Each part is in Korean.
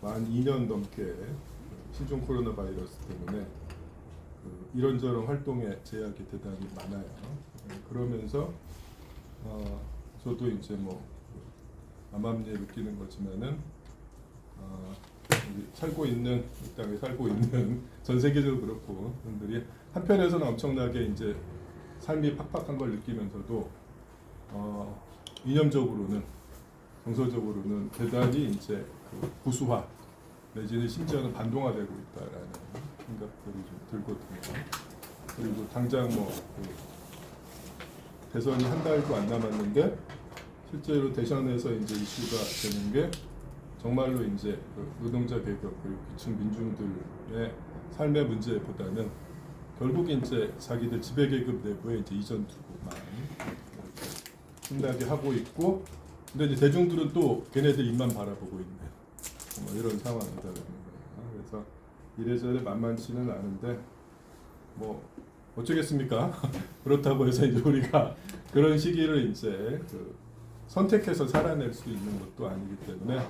만 2년 넘게 신종 코로나 바이러스 때문에 이런저런 활동에 제약이 대단히 많아요. 그러면서 저도 이제 뭐 암암리에 느끼는 거지만은 살고 있는 이 땅에 살고 있는 전 세계적으로 그렇고 분들이 한편에서는 엄청나게 이제 삶이 팍팍한 걸 느끼면서도 이념적으로는 정서적으로는 대단히 이제 그 구수화 내지는 심지어는 반동화되고 있다라는 생각들이 좀 들거든요. 그리고 당장 대선이 한 달도 안 남았는데 실제로 대선에서 이제 이슈가 되는 게 정말로 이제 노동자 계급 그리고 기층 민중들의 삶의 문제보다는 결국 이제 자기들 지배 계급 내부에 이제 이전 투구만 신나게 하고 있고, 근데 이제 대중들은 또 걔네들 입만 바라보고 있는 이런 상황이다라는 거예요. 그래서 이래저래 만만치는 않은데 뭐 어쩌겠습니까? 그렇다고 해서 이제 우리가 그런 시기를 이제 선택해서 살아낼 수 있는 것도 아니기 때문에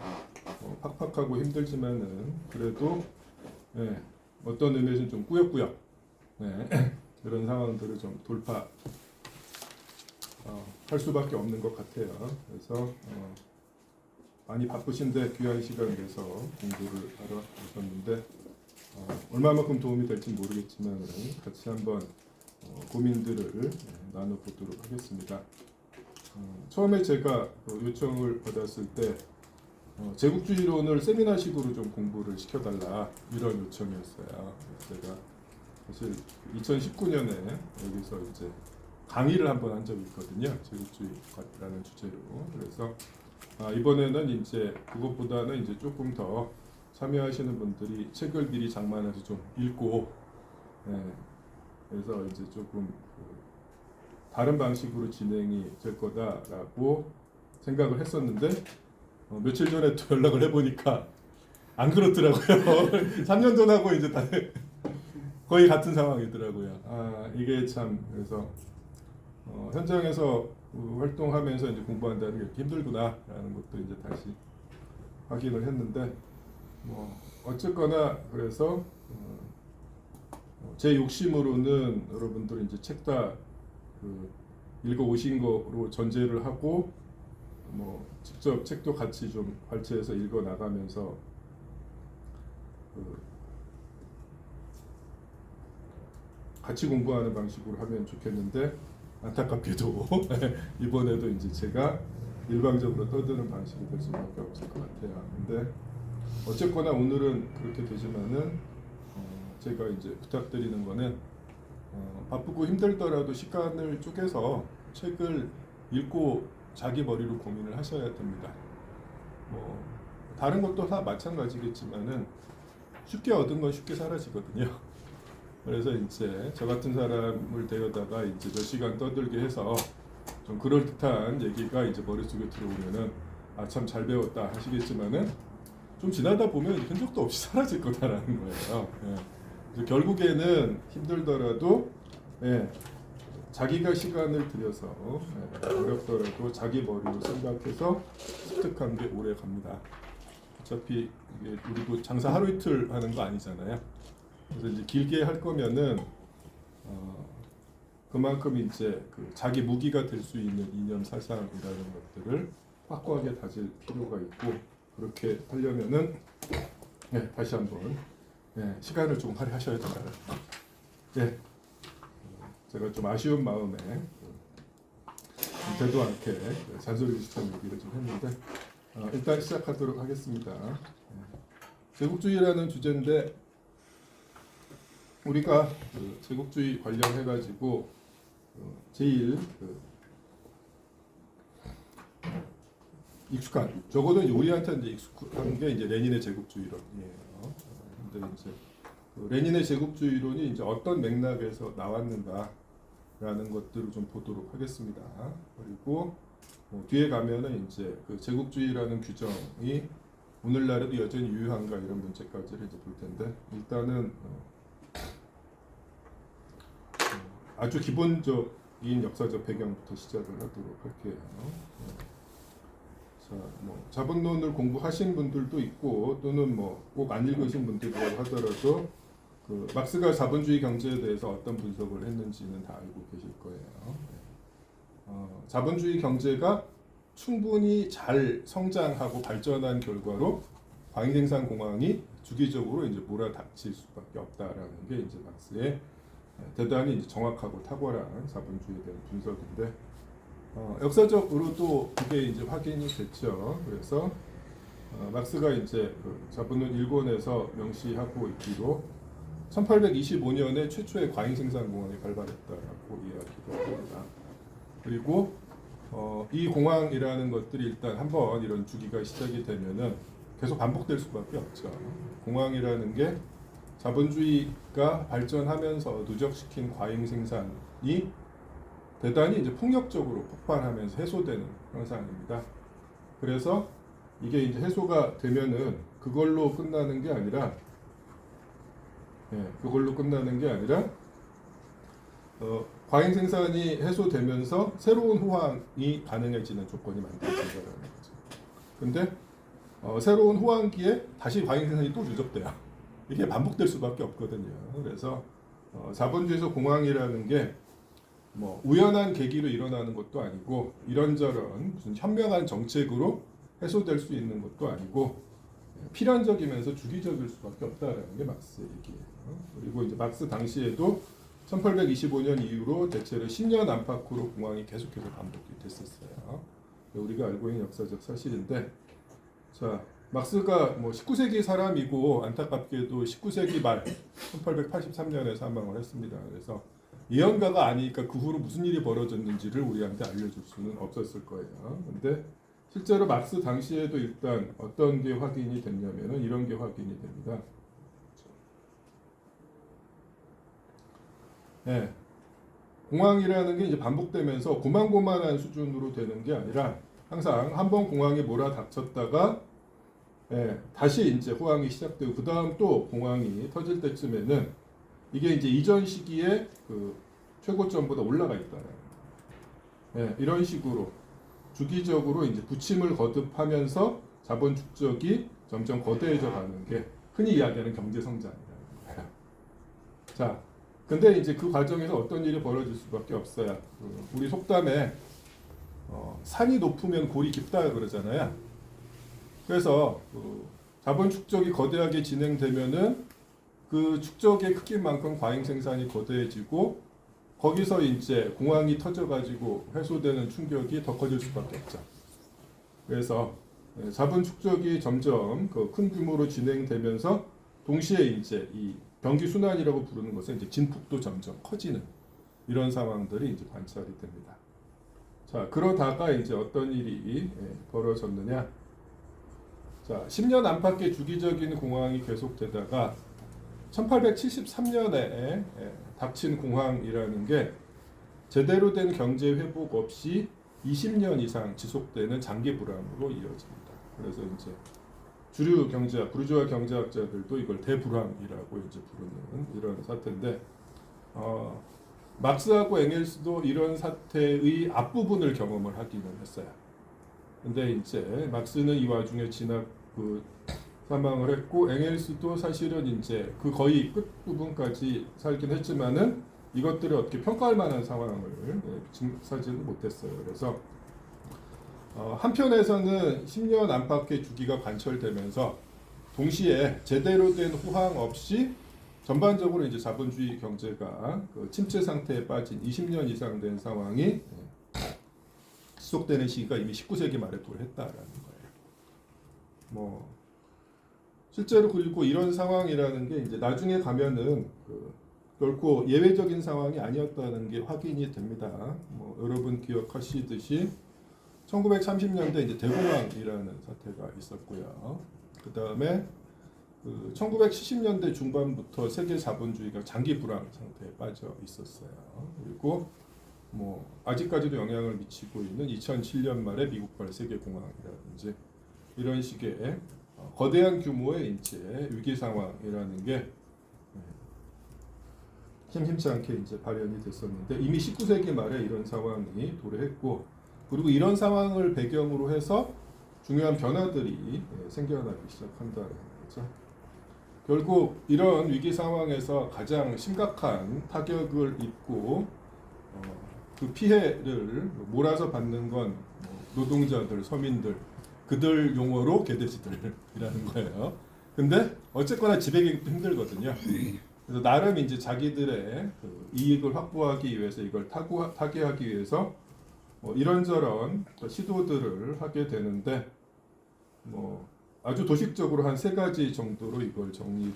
팍팍하고 힘들지만은 그래도 어떤 의미에서는 좀 꾸역꾸역 그런 상황들을 좀 돌파 할 수밖에 없는 것 같아요. 그래서 많이 바쁘신데 귀한 시간 내서 공부를 하러 오셨는데 얼마만큼 도움이 될지 모르겠지만 같이 한번 고민들을 나눠보도록 하겠습니다. 처음에 제가 요청을 받았을 때 제국주의론을 세미나식으로 좀 공부를 시켜달라 이런 요청이었어요. 제가 사실 2019년에 여기서 이제 강의를 한번 한 적이 있거든요. 제국주의라는 주제로. 그래서 이번에는 이제 그것보다는 이제 조금 더 참여하시는 분들이 책을 미리 장만해서 좀 읽고, 그래서 이제 조금 다른 방식으로 진행이 될 거다라고 생각을 했었는데 며칠 전에 또 연락을 해보니까 안 그렇더라고요. 3년 전하고 이제 다 거의 같은 상황이더라고요. 이게 참 그래서 현장에서 활동하면서 이제 공부한다는 게 이렇게 힘들구나라는 것도 이제 다시 확인을 했는데 어쨌거나 그래서 제 욕심으로는 여러분들 이제 책 다 읽어 오신 거로 전제를 하고 직접 책도 같이 좀 발췌해서 읽어 나가면서 같이 공부하는 방식으로 하면 좋겠는데 안타깝게도 이번에도 이제 제가 일방적으로 떠드는 방식이 될 수밖에 없을 것 같아요. 근데 어쨌거나 오늘은 그렇게 되지만은 제가 이제 부탁드리는 거는 바쁘고 힘들더라도 시간을 쪼개서 책을 읽고 자기 머리로 고민을 하셔야 됩니다. 다른 것도 다 마찬가지겠지만은 쉽게 얻은 건 쉽게 사라지거든요. 그래서 이제 저 같은 사람을 데려다가 이제 몇 시간 떠들게 해서 좀 그럴듯한 얘기가 이제 머릿속에 들어오면은 참 잘 배웠다 하시겠지만은 좀 지나다 보면 흔적도 없이 사라질 거다라는 거예요. 그래서 결국에는 힘들더라도 자기가 시간을 들여서 어렵더라도 자기 머리로 생각해서 습득한 게 오래 갑니다. 어차피 이게 우리도 장사 하루 이틀 하는 거 아니잖아요. 그래서 이제 길게 할 거면은 그만큼 이제 자기 무기가 될 수 있는 이념 사상이라는 것들을 확고하게 다질 필요가 있고, 그렇게 하려면은 다시 한번 시간을 좀 할애하셔야 된다는 제가 좀 아쉬운 마음에 되도 않게 잔소리 비슷한 얘기를 좀 했는데 일단 시작하도록 하겠습니다. 제국주의라는 주제인데 우리가 제국주의 관련해가지고 제일 익숙한, 적어도 우리한테 이제 익숙한 게 이제 레닌의 제국주의론이에요. 근데 이제 레닌의 제국주의론이 이제 어떤 맥락에서 나왔는가라는 것들을 좀 보도록 하겠습니다. 그리고 뒤에 가면은 이제 제국주의라는 규정이 오늘날에도 여전히 유효한가 이런 문제까지를 이제 볼 텐데, 일단은 아주 기본적인 역사적 배경부터 시작을 하도록 할게요. 자, 뭐 자본론을 공부하신 분들도 있고 또는 뭐 꼭 안 읽으신 분들이라고 하더라도 그 막스가 자본주의 경제에 대해서 어떤 분석을 했는지는 다 알고 계실 거예요. 자본주의 경제가 충분히 잘 성장하고 발전한 결과로 과잉생산 공황이 주기적으로 이제 몰아닥칠 수밖에 없다라는 게 이제 막스의 대단히 이제 정확하고 탁월한 자본주의에 대한 분석인데 역사적으로도 그게 이제 확인이 됐죠. 그래서 막스가 이제 그 자본론 1권에서 명시하고 있기로 1825년에 최초의 과잉생산 공황이 발발했다라고 이야기를 합니다. 그리고 이 공황이라는 것들이 일단 한번 이런 주기가 시작이 되면은 계속 반복될 수밖에 없죠. 공황이라는 게 자본주의가 발전하면서 누적시킨 과잉생산이 대단히 이제 폭력적으로 폭발하면서 해소되는 현상입니다. 그래서 이게 이제 해소가 되면은 그걸로 끝나는 게 아니라 과잉 생산이 해소되면서 새로운 호황이 가능해지는 조건이 만들어진다는 거죠. 근데 새로운 호황기에 다시 과잉 생산이 또 누적돼요. 이게 반복될 수밖에 없거든요. 그래서 자본주의에서 공황이라는 게 뭐 우연한 계기로 일어나는 것도 아니고 이런저런 무슨 현명한 정책으로 해소될 수 있는 것도 아니고 필연적이면서 주기적일 수밖에 없다라는 게 막스의 얘기예요. 그리고 이제 막스 당시에도 1825년 이후로 대체로 10년 안팎으로 공황이 계속해서 반복이 됐었어요. 우리가 알고 있는 역사적 사실인데, 자 막스가 뭐 19세기 사람이고 안타깝게도 19세기 말 1883년에 사망을 했습니다. 그래서 예언가가 아니니까 그 후로 무슨 일이 벌어졌는지를 우리한테 알려줄 수는 없었을 거예요. 근데 실제로 막스 당시에도 일단 어떤 게 확인이 됐냐면은 이런 게 확인이 됩니다. 네. 공황이라는 게 이제 반복되면서 고만고만한 수준으로 되는 게 아니라 항상 한 번 공황이 몰아닥쳤다가 다시 이제 호황이 시작되고 그 다음 또 공황이 터질 때쯤에는 이게 이제 이전 시기에 그 최고점보다 올라가 있다는 이런 식으로 주기적으로 이제 부침을 거듭하면서 자본 축적이 점점 거대해져 가는 게 흔히 이야기하는 경제 성장이라는 거예요. 자, 근데 이제 그 과정에서 어떤 일이 벌어질 수밖에 없어요. 우리 속담에 산이 높으면 골이 깊다 그러잖아요. 그래서 자본 축적이 거대하게 진행되면은 그 축적의 크기만큼 과잉 생산이 거대해지고 거기서 이제 공황이 터져가지고 해소되는 충격이 더 커질 수밖에 없죠. 그래서 자본 축적이 점점 그 큰 규모로 진행되면서 동시에 이제 이 경기 순환이라고 부르는 것은 이제 진폭도 점점 커지는 이런 상황들이 이제 관찰이 됩니다. 자, 그러다가 이제 어떤 일이 벌어졌느냐? 자, 10년 안팎의 주기적인 공황이 계속되다가 1873년에 닥친 공황이라는 게 제대로 된 경제 회복 없이 20년 이상 지속되는 장기 불황으로 이어집니다. 그래서 이제 주류 경제학, 부르주아 경제학자들도 이걸 대불황이라고 이제 부르는 이런 사태인데, 막스하고 엥겔스도 이런 사태의 앞부분을 경험을 하기는 했어요. 근데 이제 막스는 이 와중에 사망을 했고 엥겔스도 사실은 이제 그 거의 끝 부분까지 살긴 했지만은 이것들을 어떻게 평가할 만한 상황을 사지는 못했어요. 그래서 한편에서는 10년 안팎의 주기가 관철되면서 동시에 제대로 된 호황 없이 전반적으로 이제 자본주의 경제가 그 침체 상태에 빠진 20년 이상 된 상황이 지속되는 시기가 이미 19세기 말에 도래했다라는 거예요. 뭐 실제로 그리고 이런 상황이라는 게 이제 나중에 가면은 결코 예외적인 상황이 아니었다는 게 확인이 됩니다. 뭐 여러분 기억하시듯이 1930년대 이제 대공황이라는 사태가 있었고요. 그 다음에 1970년대 중반부터 세계 자본주의가 장기 불황 상태에 빠져 있었어요. 그리고 뭐 아직까지도 영향을 미치고 있는 2007년 말에 미국발 세계 공황이라든지 이런 식의 거대한 규모의 이제 위기 상황이라는 게 심심치 않게 이제 발현이 됐었는데 이미 19세기 말에 이런 상황이 도래했고, 그리고 이런 상황을 배경으로 해서 중요한 변화들이 생겨나기 시작한다는 거죠. 결국 이런 위기 상황에서 가장 심각한 타격을 입고 그 피해를 몰아서 받는 건 노동자들, 서민들, 그들 용어로 개돼지들이라는 거예요. 근데 어쨌거나 지배계급도 힘들거든요. 그래서 나름 이제 자기들의 그 이익을 확보하기 위해서 이걸 타개하기 위해서 이런저런 시도들을 하게 되는데 아주 도식적으로 한 3가지 정도로 이걸 정리를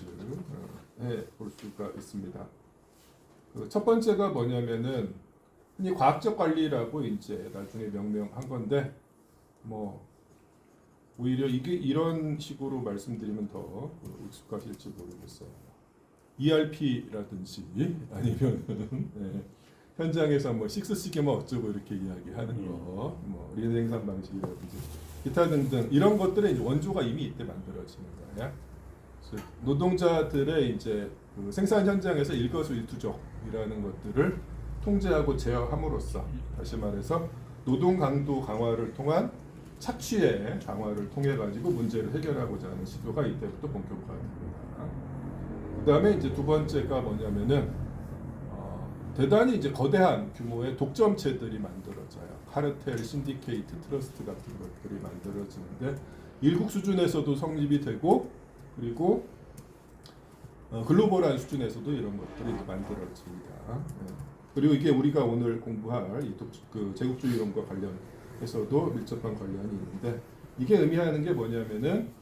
해 볼 수가 있습니다. 첫 번째가 뭐냐면은 흔히 과학적 관리라고 이제 나중에 명명한 건데 오히려 이게 이런 식으로 말씀드리면 더 익숙하실지 모르겠어요. ERP라든지 아니면 현장에서 식스 시그마 어쩌고 이렇게 이야기하는 거, 리더 생산 방식이라든지 기타 등등 이런 것들의 이제 원조가 이미 이때 만들어지는 거예요. 노동자들의 이제 그 생산 현장에서 일거수일투족이라는 것들을 통제하고 제어함으로써 다시 말해서 노동 강도 강화를 통한 착취의 강화를 통해 가지고 문제를 해결하고자 하는 시도가 이때부터 본격화됩니다. 그다음에 이제 두 번째가 뭐냐면은 대단히 이제 거대한 규모의 독점체들이 만들어져요. 카르텔, 신디케이트, 트러스트 같은 것들이 만들어지는데 일국 수준에서도 성립이 되고 그리고 글로벌한 수준에서도 이런 것들이 이제 만들어집니다. 그리고 이게 우리가 오늘 공부할 그 제국주의론과 관련해서도 밀접한 관련이 있는데 이게 의미하는 게 뭐냐면은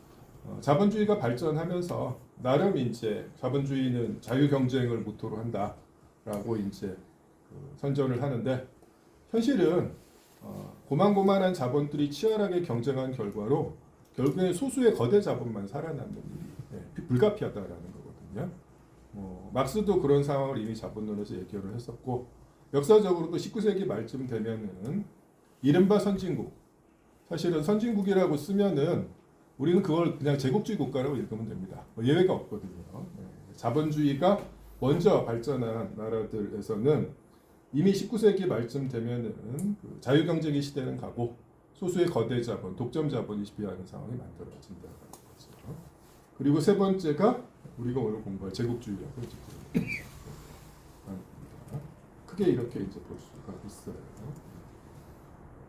자본주의가 발전하면서 나름 이제 자본주의는 자유 경쟁을 모토로 한다라고 이제 선전을 하는데 현실은 고만고만한 자본들이 치열하게 경쟁한 결과로 결국엔 소수의 거대 자본만 살아남는 일이 불가피하다라는 거거든요. 막스도 그런 상황을 이미 자본론에서 얘기를 했었고 역사적으로도 19세기 말쯤 되면은 이른바 선진국, 사실은 선진국이라고 쓰면은 우리는 그걸 그냥 제국주의 국가라고 읽으면 됩니다. 예외가 없거든요. 자본주의가 먼저 발전한 나라들에서는 이미 19세기 말쯤 되면은 그 자유경쟁의 시대는 가고 소수의 거대 자본, 독점 자본이 지배하는 상황이 만들어진다는 거죠. 그리고 세 번째가 우리가 오늘 공부할 제국주의라고 이제 부릅니다. 크게 이렇게 이제 볼 수가 있어요.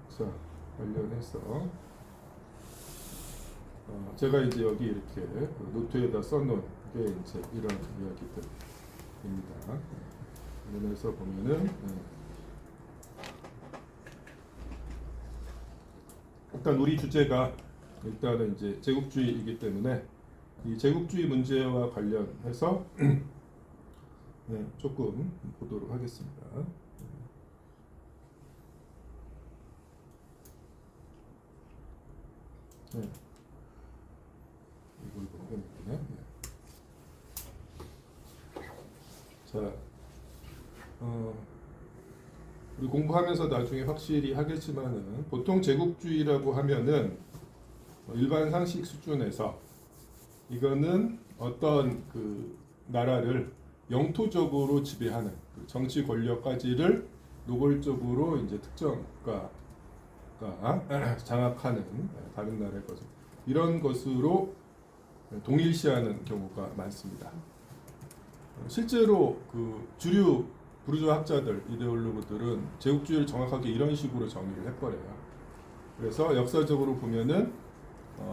자, 관련해서 제가 이제 여기 이렇게 노트에다 써놓은 게 이제 이런 이야기들입니다. 관련해서 보면은 일단 우리 주제가 일단은 이제 제국주의이기 때문에 이 제국주의 문제와 관련해서 조금 보도록 하겠습니다. 이걸 보면 자, 우리 공부하면서 나중에 확실히 하겠지만은 보통 제국주의라고 하면은 일반 상식 수준에서 이거는 어떤 그 나라를 영토적으로 지배하는 그 정치 권력까지를 노골적으로 이제 특정 국가가 장악하는 다른 나라의 것을 이런 것으로 동일시하는 경우가 많습니다. 실제로 그 주류 부르주아 학자들, 이데올로그들은 제국주의를 정확하게 이런 식으로 정의를 해버려요. 그래서 역사적으로 보면은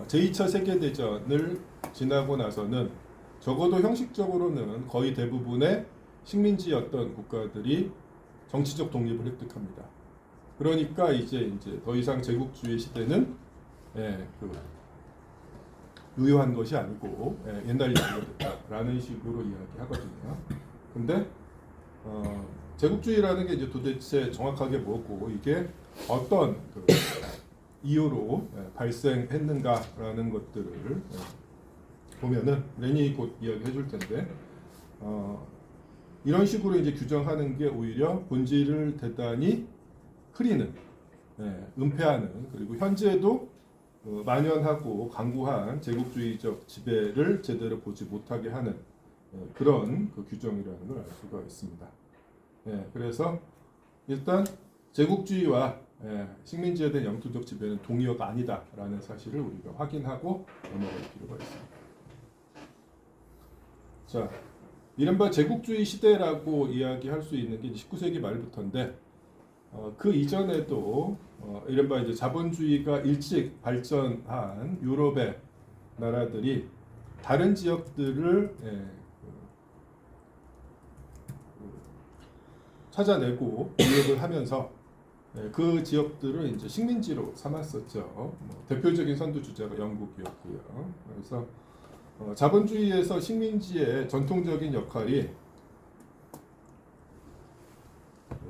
제2차 세계대전을 지나고 나서는 적어도 형식적으로는 거의 대부분의 식민지였던 국가들이 정치적 독립을 획득합니다. 그러니까 이제 더 이상 제국주의 시대는 유효한 것이 아니고 옛날 얘기가 됐다라는 식으로 이야기하거든요. 근데 제국주의라는 게 이제 도대체 정확하게 뭐고 이게 어떤 그 이유로 발생했는가라는 것들을 보면은 레닌이 곧 이야기해 줄 텐데 이런 식으로 이제 규정하는 게 오히려 본질을 대단히 흐리는, 은폐하는 그리고 현재도 만연하고 강구한 제국주의적 지배를 제대로 보지 못하게 하는 그런 그 규정이라는 걸 알 수가 있습니다. 그래서 일단 제국주의와 식민지에 대한 영토적 지배는 동의어가 아니다라는 사실을 우리가 확인하고 넘어갈 필요가 있습니다. 자, 이른바 제국주의 시대라고 이야기할 수 있는 게 19세기 말부터인데 그 이전에도 이른바 이제 자본주의가 일찍 발전한 유럽의 나라들이 다른 지역들을 찾아내고 공격을 하면서 그 지역들을 이제 식민지로 삼았었죠. 대표적인 선두주자가 영국이었고요. 그래서 자본주의에서 식민지의 전통적인 역할이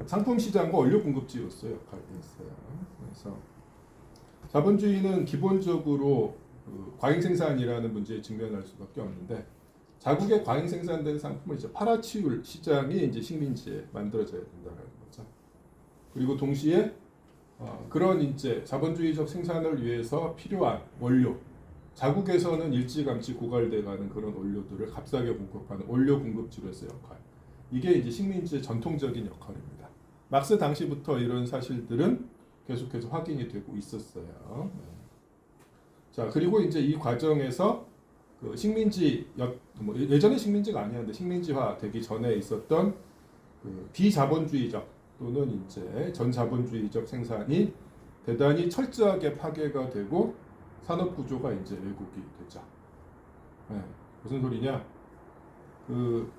상품 시장과 원료 공급지로서의 역할이었어요. 그래서 자본주의는 기본적으로 과잉 생산이라는 문제에 직면할 수밖에 없는데 자국의 과잉 생산된 상품을 이제 팔아치울 시장이 이제 식민지에 만들어져야 된다는 거죠. 그리고 동시에 그런 이제 자본주의적 생산을 위해서 필요한 원료, 자국에서는 일찌감치 고갈돼가는 그런 원료들을 값싸게 공급하는 원료 공급지로서의 역할. 이게 이제 식민지의 전통적인 역할입니다. 막스 당시부터 이런 사실들은 계속해서 확인이 되고 있었어요. 자, 그리고 이제 이 과정에서 그 식민지 예전에 식민지가 아니었는데 식민지화 되기 전에 있었던 그 비자본주의적 또는 이제 전자본주의적 생산이 대단히 철저하게 파괴가 되고 산업 구조가 이제 왜곡이 되죠. 무슨 소리냐? 그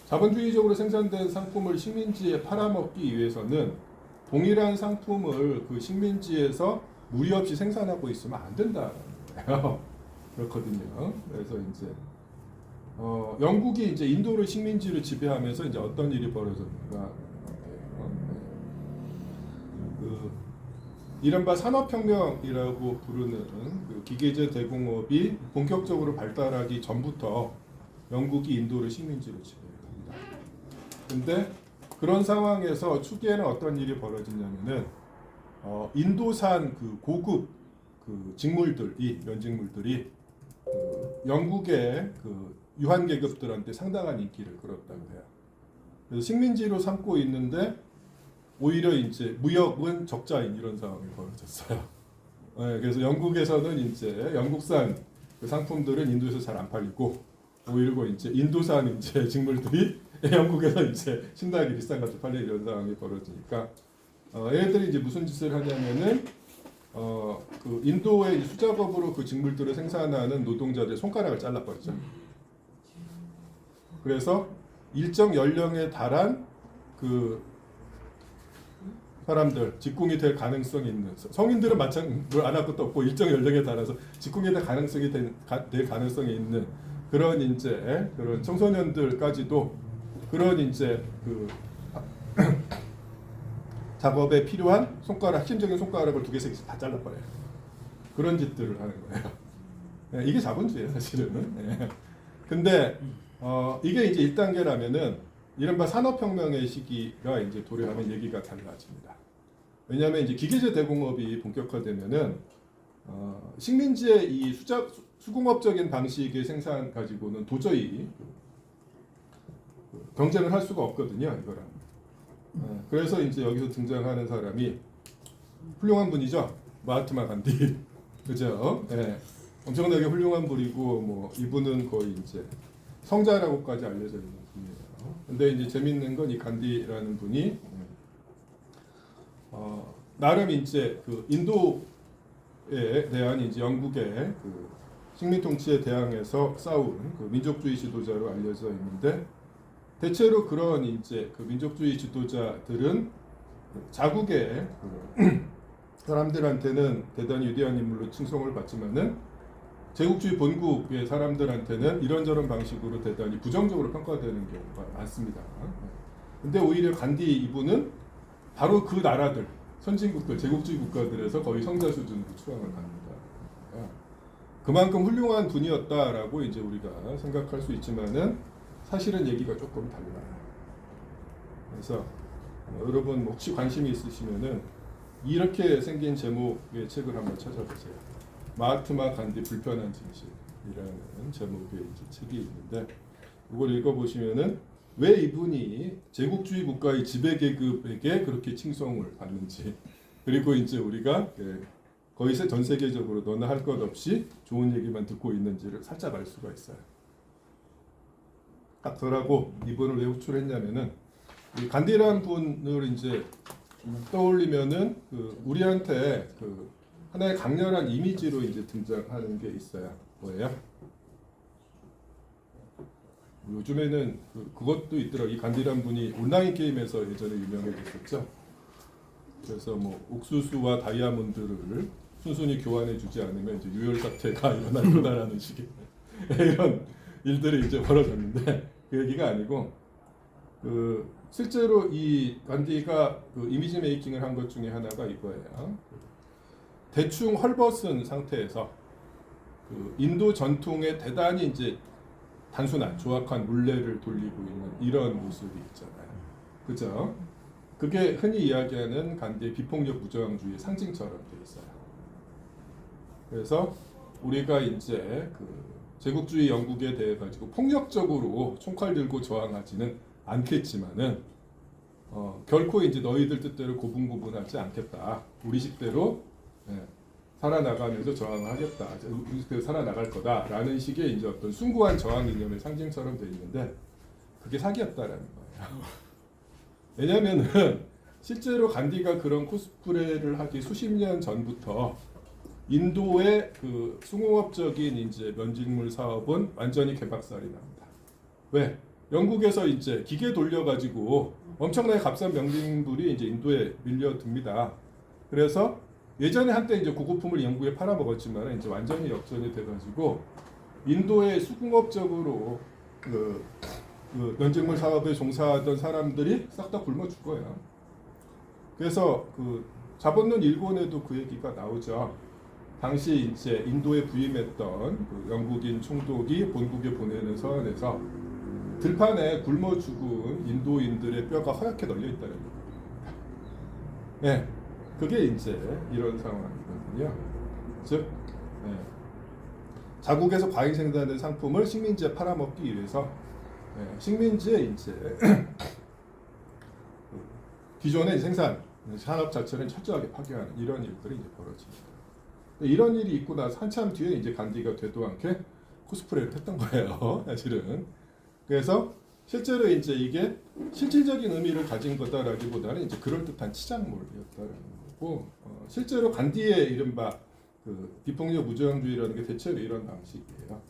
자본주의적으로 생산된 상품을 식민지에 팔아먹기 위해서는 동일한 상품을 그 식민지에서 무리 없이 생산하고 있으면 안 된다는 거예요. 그렇거든요. 그래서 이제 영국이 이제 인도를 식민지로 지배하면서 이제 어떤 일이 벌어졌는가? 이른바 산업혁명이라고 부르는 그 기계제 대공업이 본격적으로 발달하기 전부터 영국이 인도를 식민지로 지배합니다. 근데 그런 상황에서 초기에는 어떤 일이 벌어지냐면은 인도산 그 고급 그 직물들이 면직물들이 영국의 그 유한 계급들한테 상당한 인기를 끌었다고 해요. 그래서 식민지로 삼고 있는데 오히려 이제 무역은 적자인 이런 상황이 벌어졌어요. 그래서 영국에서는 이제 영국산 그 상품들은 인도에서 잘 안 팔리고 오히려 이제 인도산 이제 직물들이 영국에서 이제 신나게 비싼 값에 팔리는 이런 상황이 벌어지니까 얘네들이 이제 무슨 짓을 하냐면은 그 인도의 수작업으로 그 직물들을 생산하는 노동자들의 손가락을 잘라버렸죠. 그래서 일정 연령에 달한 그 사람들 직공이 될 가능성이 있는 성인들은 마찬가지로 안 할 것도 없고 일정 연령에 따라서 직공이 될 가능성이 될 가능성이 있는 그런 이제 그런 청소년들까지도 그런 이제 그 작업에 필요한 손가락 핵심적인 손가락을 2개씩 다 잘라버려요. 그런 짓들을 하는 거예요. 이게 자본주의예요, 사실은. 근데 이게 이제 1단계라면은 이른바 산업혁명의 시기가 이제 도래하면 얘기가 달라집니다. 왜냐하면 이제 기계제 대공업이 본격화되면은 식민지의 이 수공업적인 방식의 생산 가지고는 도저히 경쟁을 할 수가 없거든요, 이거랑. 그래서 이제 여기서 등장하는 사람이 훌륭한 분이죠, 마하트마 간디, 그죠? 엄청나게 훌륭한 분이고 뭐 이분은 거의 이제 성자라고까지 알려져 있는 분이에요. 근데 이제 재밌는 건 이 간디라는 분이 나름 이제 그 인도에 대한 이제 영국의 그 식민 통치에 대항해서 싸운 그 민족주의 지도자로 알려져 있는데 대체로 그런 이제 그 민족주의 지도자들은 자국의 그 사람들한테는 대단히 위대한 인물로 칭송을 받지만은 제국주의 본국의 사람들한테는 이런저런 방식으로 대단히 부정적으로 평가되는 경우가 많습니다. 근데 오히려 간디 이분은 바로 그 나라들, 선진국들, 제국주의 국가들에서 거의 성자 수준으로 추앙을 합니다. 그만큼 훌륭한 분이었다라고 이제 우리가 생각할 수 있지만은 사실은 얘기가 조금 달라요. 그래서 여러분 혹시 관심이 있으시면은 이렇게 생긴 제목의 책을 한번 찾아보세요. 마하트마 간디 불편한 진실이라는 제목의 이제 책이 있는데 이걸 읽어보시면은 왜 이분이 제국주의 국가의 지배 계급에게 그렇게 칭송을 받는지, 그리고 이제 우리가 거기서 전 세계적으로 너나 할 것 없이 좋은 얘기만 듣고 있는지를 살짝 알 수가 있어요. 카터라고 이분을 왜 호출했냐면은 이 간디라는 분을 이제 떠올리면은 우리한테 하나의 강렬한 이미지로 이제 등장하는 게 있어요. 뭐예요? 요즘에는 그것도 있더라고. 이 간디란 분이 온라인 게임에서 예전에 유명해졌었죠. 그래서 뭐 옥수수와 다이아몬드를 순순히 교환해주지 않으면 이제 유혈 사태가 일어날 거다라는 식의 이런 일들이 이제 벌어졌는데 그 얘기가 아니고 실제로 이 간디가 이미지 메이킹을 한 것 중에 하나가 이거예요. 대충 헐벗은 상태에서 인도 전통의 대단히 이제 단순한 조악한 물레를 돌리고 있는 이런 모습이 있잖아요. 그죠? 그게 흔히 이야기하는 간디의 비폭력 무저항주의 상징처럼 돼 있어요. 그래서 우리가 이제 제국주의 영국에 대해 가지고 폭력적으로 총칼 들고 저항하지는 않겠지만은 결코 이제 너희들 뜻대로 고분고분하지 않겠다. 우리 식대로 살아나가면서 저항하겠다. 우리 식대로 살아나갈 거다라는 식의 이제 어떤 숭고한 저항 이념의 상징처럼 돼 있는데 그게 사기였다라는 거예요. 왜냐하면은 실제로 간디가 그런 코스프레를 하기 수십 년 전부터 인도의 숭공업적인 이제 면직물 사업은 완전히 개박살이 납니다. 왜? 영국에서 이제 기계 돌려가지고 엄청나게 값싼 명직물이 이제 인도에 밀려듭니다. 그래서 예전에 한때 이제 고급품을 영국에 팔아먹었지만 이제 완전히 역전이 돼가지고 인도의 수공업적으로 면직물 사업에 종사하던 사람들이 싹 다 굶어 죽어요. 그래서 자본론 일본에도 그 얘기가 나오죠. 당시 이제 인도에 부임했던 영국인 총독이 본국에 보내는 서한에서 들판에 굶어 죽은 인도인들의 뼈가 허옇게 널려 있다는 겁니다. 네, 그게 이제 이런 상황이거든요. 즉, 자국에서 과잉 생산된 상품을 식민지에 팔아먹기 위해서 식민지에 이제 기존의 생산 산업 자체를 철저하게 파괴하는 이런 일들이 이제 벌어집니다. 이런 일이 있고 나서 한참 뒤에 이제 간디가 되도 않게 코스프레를 했던 거예요, 사실은. 그래서 실제로 이제 이게 실질적인 의미를 가진 거다라기보다는 이제 그럴듯한 치장물이었다라는 거고, 실제로 간디의 이른바 비폭력 무저항주의라는 게 대체로 이런 방식이에요.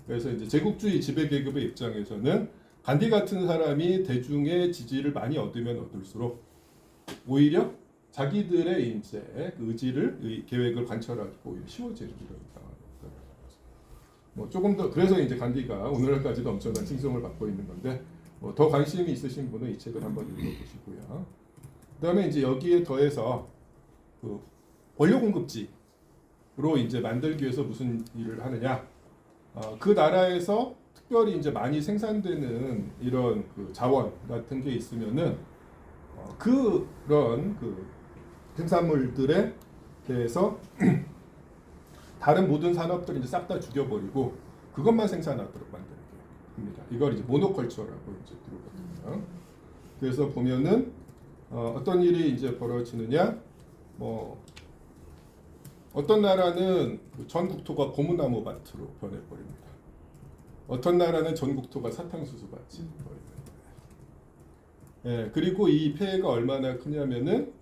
그래서 이제 제국주의 지배 계급의 입장에서는 간디 같은 사람이 대중의 지지를 많이 얻으면 얻을수록 오히려 자기들의 이제 의지를 계획을 관철하기 오히려 쉬워지는 이런 상황입니다. 뭐 조금 더 그래서 이제 간디가 오늘날까지도 엄청난 칭송을 받고 있는 건데 더 관심이 있으신 분은 이 책을 한번 읽어보시고요. 그다음에 이제 여기에 더해서 원료 공급지로 이제 만들기 위해서 무슨 일을 하느냐? 그 나라에서 특별히 이제 많이 생산되는 이런 자원 같은 게 있으면은 그런 생산물들에 대해서 다른 모든 산업들을 이제 싹 다 죽여버리고 그것만 생산하도록 만들게 합니다. 이걸 이제 모노컬처라고 이제 부르거든요. 그래서 보면은 어떤 일이 이제 벌어지느냐, 어떤 나라는 전 국토가 고무나무 밭으로 변해버립니다. 어떤 나라는 전 국토가 사탕수수 밭이 버립니다. 그리고 이 폐해가 얼마나 크냐면은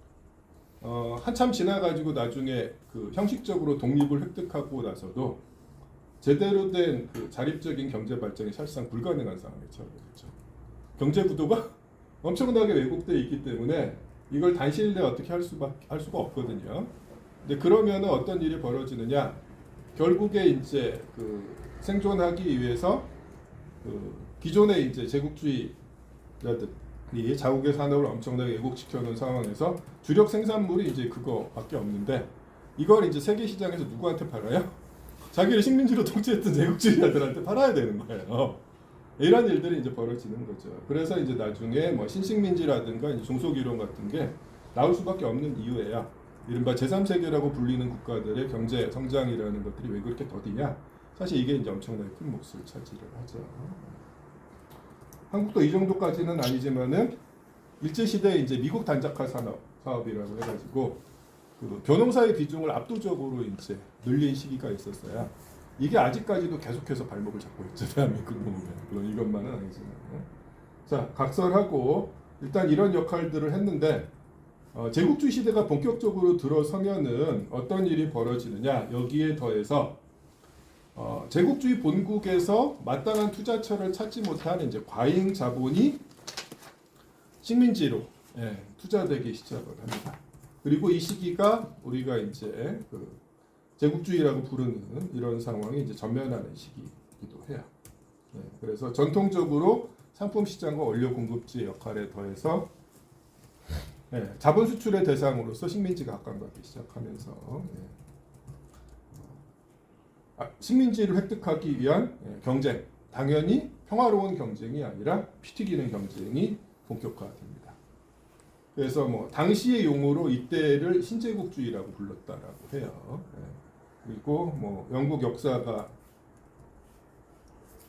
한참 지나가지고 나중에 형식적으로 독립을 획득하고 나서도 제대로 된 자립적인 경제 발전이 사실상 불가능한 상황에 처하게 되죠. 경제 구도가 엄청나게 왜곡되어 있기 때문에 이걸 단시일 내에 어떻게 할 수가 없거든요. 근데 그러면 어떤 일이 벌어지느냐? 결국에 이제 생존하기 위해서 기존의 이제 제국주의자들이 자국의 산업을 엄청나게 왜곡시켜 놓은 상황에서 주력 생산물이 이제 그거밖에 없는데 이걸 이제 세계 시장에서 누구한테 팔아요? 자기를 식민지로 통치했던 제국주의자들한테 팔아야 되는 거예요. 이런 일들이 이제 벌어지는 거죠. 그래서 이제 나중에 뭐 신식민지라든가 이제 종속이론 같은 게 나올 수밖에 없는 이유예요. 이른바 제3세계라고 불리는 국가들의 경제 성장이라는 것들이 왜 그렇게 더디냐? 사실 이게 이제 엄청나게 큰 몫을 차지를 하죠. 한국도 이 정도까지는 아니지만은 일제 시대에 이제 미국 단자카 사업이라고 해가지고 그 교농사의 비중을 압도적으로 이제 늘린 시기가 있었어요. 이게 아직까지도 계속해서 발목을 잡고 있죠. 대한민국 보면 물론 이것만은 아니지만. 자, 각설하고 일단 이런 역할들을 했는데 제국주의 시대가 본격적으로 들어서면은 어떤 일이 벌어지느냐, 여기에 더해서 제국주의 본국에서 마땅한 투자처를 찾지 못한 이제 과잉 자본이 식민지로 투자되기 시작을 합니다. 그리고 이 시기가 우리가 이제 그 제국주의라고 부르는 이런 상황이 이제 전면하는 시기이기도 해요. 그래서 전통적으로 상품 시장과 원료 공급지의 역할에 더해서 자본 수출의 대상으로서 식민지가 각광받기 시작하면서 식민지를 획득하기 위한 경쟁, 당연히 평화로운 경쟁이 아니라 피 튀기는 경쟁이 본격화됩니다. 그래서 뭐 당시의 용어로 이때를 신제국주의라고 불렀다라고 해요. 그리고 뭐 영국 역사가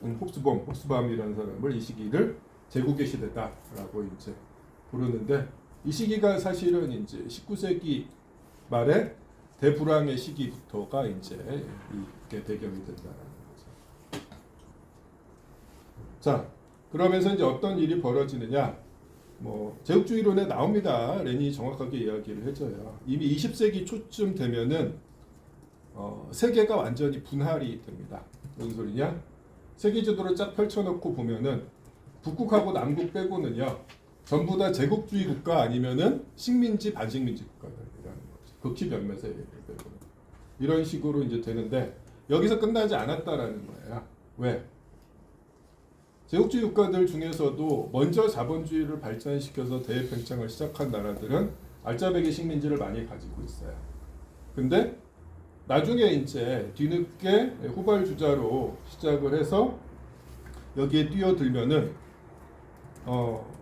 홉스밤이라는 사람을 이 시기를 제국의 시대다라고 이제 부르는데, 이 시기가 사실은 이제 19세기 말에 대불황의 시기부터가 이제 이게 배경이 된다는 거죠. 자, 그러면서 이제 어떤 일이 벌어지느냐? 뭐 제국주의론에 나옵니다. 렌이 정확하게 이야기를 해줘요. 이미 20세기 초쯤 되면은 세계가 완전히 분할이 됩니다. 무슨 소리냐? 세계 지도를 쫙 펼쳐놓고 보면은 북극하고 남극 빼고는요, 전부 다 제국주의 국가 아니면은 식민지 반식민지 국가들이라는 거죠. 극히 변매세 빼고는 이런 식으로 이제 되는데, 여기서 끝나지 않았다라는 거예요. 왜? 제국주의 국가들 중에서도 먼저 자본주의를 발전시켜서 대외팽창을 시작한 나라들은 알짜배기 식민지를 많이 가지고 있어요. 근데 나중에 이제 뒤늦게 후발주자로 시작을 해서 여기에 뛰어들면은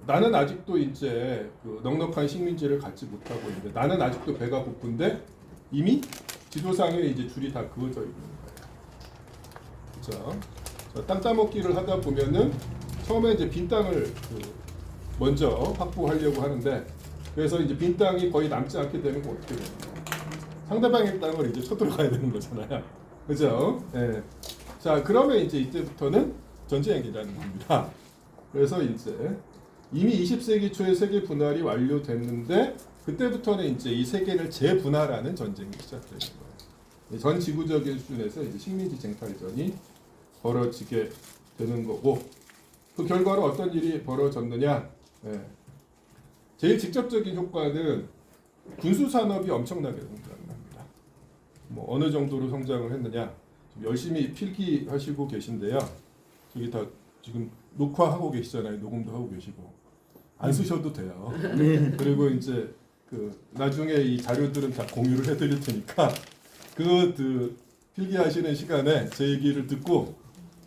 나는 아직도 이제 그 넉넉한 식민지를 갖지 못하고 있는데, 나는 아직도 배가 고픈데 이미 지도상에 이제 줄이 다 그어져 있는 거예요. 그렇죠? 땅 따먹기를 하다 보면은 처음에 이제 빈 땅을 먼저 확보하려고 하는데, 그래서 이제 빈 땅이 거의 남지 않게 되는 거 어떻게 되나요? 상대방의 땅을 이제 쳐들어가야 되는 거잖아요. 그죠? 예. 자, 그러면 이제 이때부터는 전쟁이라는 겁니다. 그래서 이제 이미 20세기 초에 세계 분할이 완료됐는데, 그때부터는 이제 이 세계를 재분할하는 전쟁이 시작되는 거예요. 전 지구적인 수준에서 이제 식민지 쟁탈전이 벌어지게 되는 거고, 그 결과로 어떤 일이 벌어졌느냐? 제일 직접적인 효과는 군수 산업이 엄청나게 성장합니다. 뭐 어느 정도로 성장을 했느냐? 열심히 필기하시고 계신데요. 저기 다 지금 녹화하고 계시잖아요. 녹음도 하고 계시고 안 쓰셔도 돼요. 그리고 이제 그 나중에 이 자료들은 다 공유를 해드릴 테니까 그 필기하시는 시간에 제 얘기를 듣고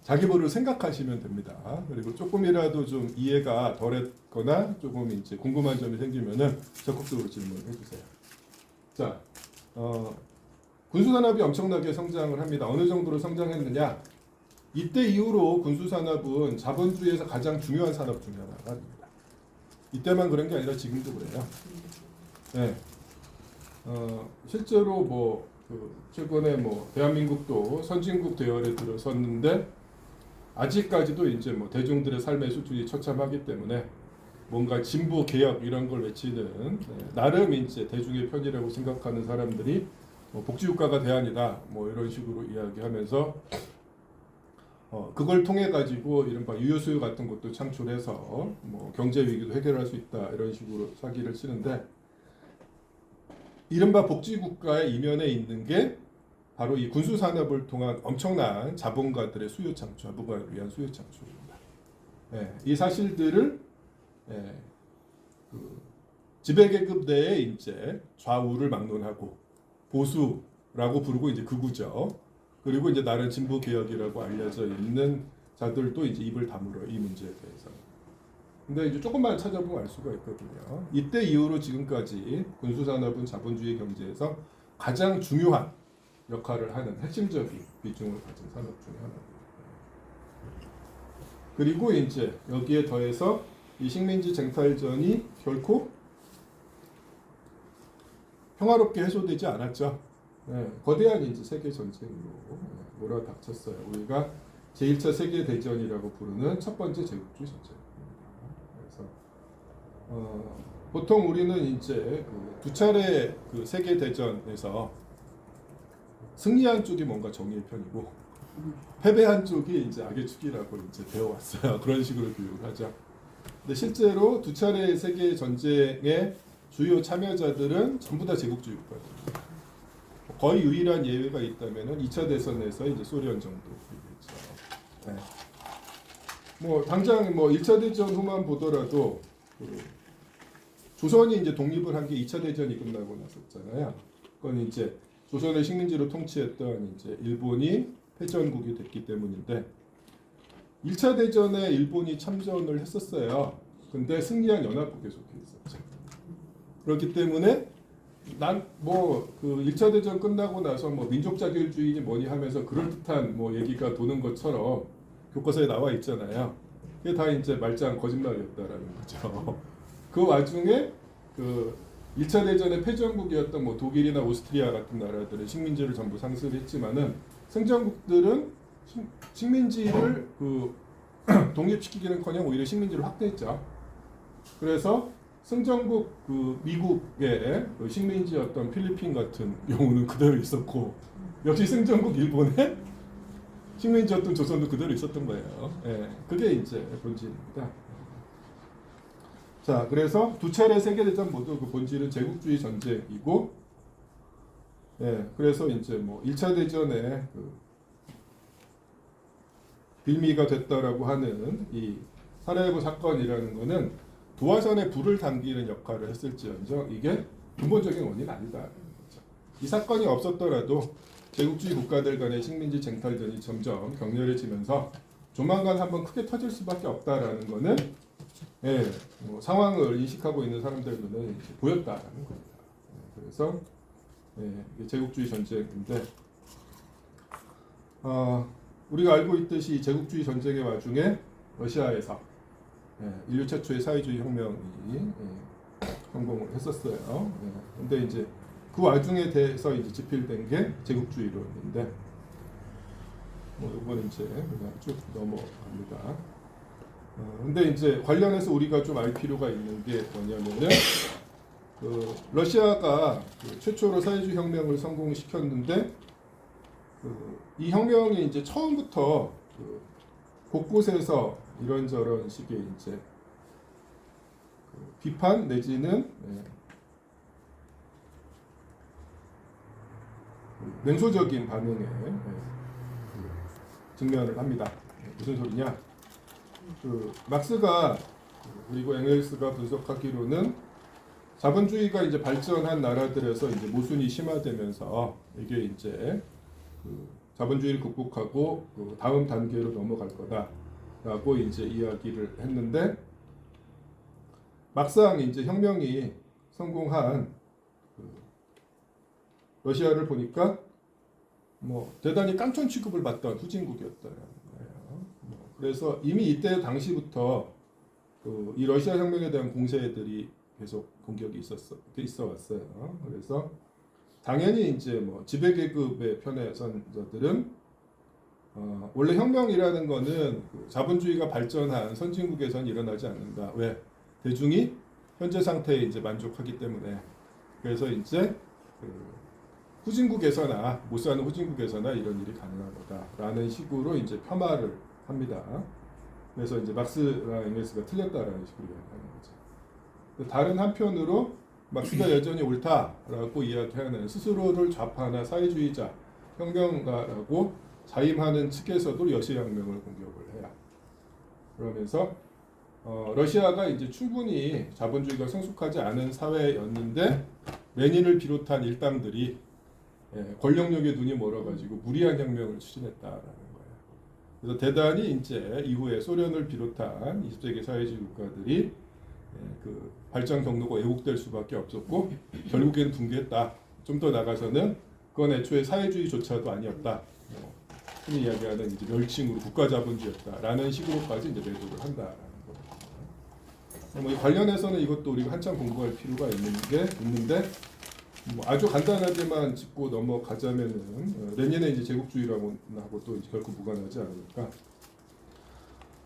자기 보를 생각하시면 됩니다. 그리고 조금이라도 좀 이해가 덜했거나 조금 이제 궁금한 점이 생기면은 적극적으로 질문을 해주세요. 자, 군수산업이 엄청나게 성장을 합니다. 어느 정도로 성장했느냐? 이때 이후로 군수산업은 자본주의에서 가장 중요한 산업 중에 하나가 됩니다. 이때만 그런 게 아니라 지금도 그래요. 네. 실제로 뭐 최근에 뭐 대한민국도 선진국 대열에 들어섰는데, 아직까지도 이제 뭐 대중들의 삶의 수준이 처참하기 때문에 뭔가 진보 개혁 이런 걸 외치는 나름 이제 대중의 편이라고 생각하는 사람들이 뭐 복지국가가 대안이다 뭐 이런 식으로 이야기하면서 그걸 통해 가지고 이른바 유효수요 같은 것도 창출해서 뭐 경제 위기도 해결할 수 있다 이런 식으로 사기를 치는데, 이른바 복지국가의 이면에 있는 게 바로 이 군수산업을 통한 엄청난 자본가들의 수요 창출, 자본가를 위한 수요 창출입니다. 이 사실들을 지배계급 내에 이제 좌우를 막론하고 보수라고 부르고 이제 극우죠. 그리고 이제 나름 진보 개혁이라고 알려져 있는 자들도 이제 입을 다물어요, 이 문제에 대해서. 근데 이제 조금만 찾아보면 알 수가 있거든요. 이때 이후로 지금까지 군수산업은 자본주의 경제에서 가장 중요한 역할을 하는 핵심적인 비중을 가진 산업 중에 하나입니다. 그리고 이제 여기에 더해서 이 식민지 쟁탈전이 결코 평화롭게 해소되지 않았죠. 거대한 이제 세계 전쟁으로 몰아닥쳤어요. 우리가 제1차 세계 대전이라고 부르는 첫 번째 제국주의 전쟁입니다. 그래서 보통 우리는 이제 두 차례 그 세계 대전에서 승리한 쪽이 뭔가 정의의 편이고 패배한 쪽이 이제 악의 축이라고 이제 배워왔어요. 그런 식으로 교육을 하죠. 근데 실제로 두 차례 세계 전쟁의 주요 참여자들은 전부 다 제국주의 국가입니다. 거의 유일한 예외가 있다면은 2차 대선에서 이제 소련 정도겠죠. 네. 뭐 당장 뭐 1차 대전 후만 보더라도 조선이 이제 독립을 한 게 2차 대전이 끝나고 났었잖아요. 그건 이제 조선을 식민지로 통치했던 이제 일본이 패전국이 됐기 때문인데 1차 대전에 일본이 참전을 했었어요. 근데 승리한 연합국에 속해 있었죠. 그렇기 때문에 난 뭐 그 1차 대전 끝나고 나서 뭐 민족 자결주의니 뭐니 하면서 그럴듯한 뭐 얘기가 도는 것처럼 교과서에 나와 있잖아요. 그게 다 이제 말짱 거짓말이었다라는 거죠. 그 와중에 그 1차 대전의 패전국이었던 뭐 독일이나 오스트리아 같은 나라들은 식민지를 전부 상실했지만은 승전국들은 식민지를 그 독립시키기는커녕 오히려 식민지를 확대했죠. 그래서 승전국 그 미국의 그 식민지였던 필리핀 같은 경우는 그대로 있었고 역시 승전국 일본의 식민지였던 조선도 그대로 있었던 거예요. 예, 그게 이제 본질입니다. 자, 그래서 두 차례 세계대전 모두 그 본질은 제국주의 전쟁이고, 예, 그래서 이제 뭐 1차 대전에 그 빌미가 됐다라고 하는 이 사라예보 사건이라는 거는 도화선에 불을 당기는 역할을 했을지언정 이게 근본적인 원인은 아니다라는 거죠. 이 사건이 없었더라도 제국주의 국가들 간의 식민지 쟁탈전이 점점 격렬해지면서 조만간 한번 크게 터질 수밖에 없다라는 거는 예, 뭐 상황을 인식하고 있는 사람들 눈에 보였다라는 겁니다. 그래서 예, 제국주의 전쟁인데 우리가 알고 있듯이 제국주의 전쟁의 와중에 러시아에서 인류 최초의 사회주의 혁명이 성공을 했었어요. 근데 이제 그 와중에 대해서 이제 집필된 게 제국주의론인데 뭐 이거는 이제 그냥 쭉 넘어갑니다. 근데 이제 관련해서 우리가 좀 알 필요가 있는 게 뭐냐면은 그 러시아가 그 최초로 사회주의 혁명을 성공시켰는데 이 혁명이 이제 처음부터 그 곳곳에서 이런저런 식의 이제 그 비판 내지는 냉소적인 반응에 직면을 합니다. 무슨 소리냐? 그 막스가 그리고 엥겔스가 분석하기로는 자본주의가 이제 발전한 나라들에서 이제 모순이 심화되면서 이게 이제 그 자본주의를 극복하고 그 다음 단계로 넘어갈 거다라고 이제 이야기를 했는데 막상 이제 혁명이 성공한 그 러시아를 보니까 뭐 대단히 깡총 취급을 받던 후진국이었다는 거예요. 그래서 이미 이때 당시부터 그 이 러시아 혁명에 대한 공세들이 계속 공격이 있어 왔어요. 그래서 당연히 이제 뭐 지배 계급의 편에 선 자들은 원래 혁명이라는 거는 그 자본주의가 발전한 선진국에선 일어나지 않는다. 왜? 대중이 현재 상태에 이제 만족하기 때문에. 그래서 이제 그 후진국에서나 못 사는 후진국에서나 이런 일이 가능한 거다라는 식으로 이제 폄하를 합니다. 그래서 이제 막스랑 엥겔스가 틀렸다라는 식으로 이야기하는 거죠. 다른 한편으로 막스가 여전히 옳다라고 이야기하는 스스로를 좌파나 사회주의자, 혁명가라고 자임하는 측에서도 러시아 혁명을 공격을 해요. 그러면서 러시아가 이제 충분히 자본주의가 성숙하지 않은 사회였는데 레닌을 비롯한 일당들이 권력력에 눈이 멀어가지고 무리한 혁명을 추진했다라는 거예요. 그래서 대단히 이제 이후에 소련을 비롯한 20세기 사회주의 국가들이 그 발전 경로가 왜곡될 수밖에 없었고 결국에는 붕괴했다. 좀 더 나가서는 그건 애초에 사회주의조차도 아니었다. 흔히 이야기하는 이제 멸칭으로 국가자본주의였다라는 식으로까지 이제 매도를 한다라는 거예요. 뭐 관련해서는 이것도 우리가 한참 공부할 필요가 있는데 뭐 아주 간단하게만 짚고 넘어가자면은 레닌의 이제 제국주의라고 하고 또 이제 결코 무관하지 않으니까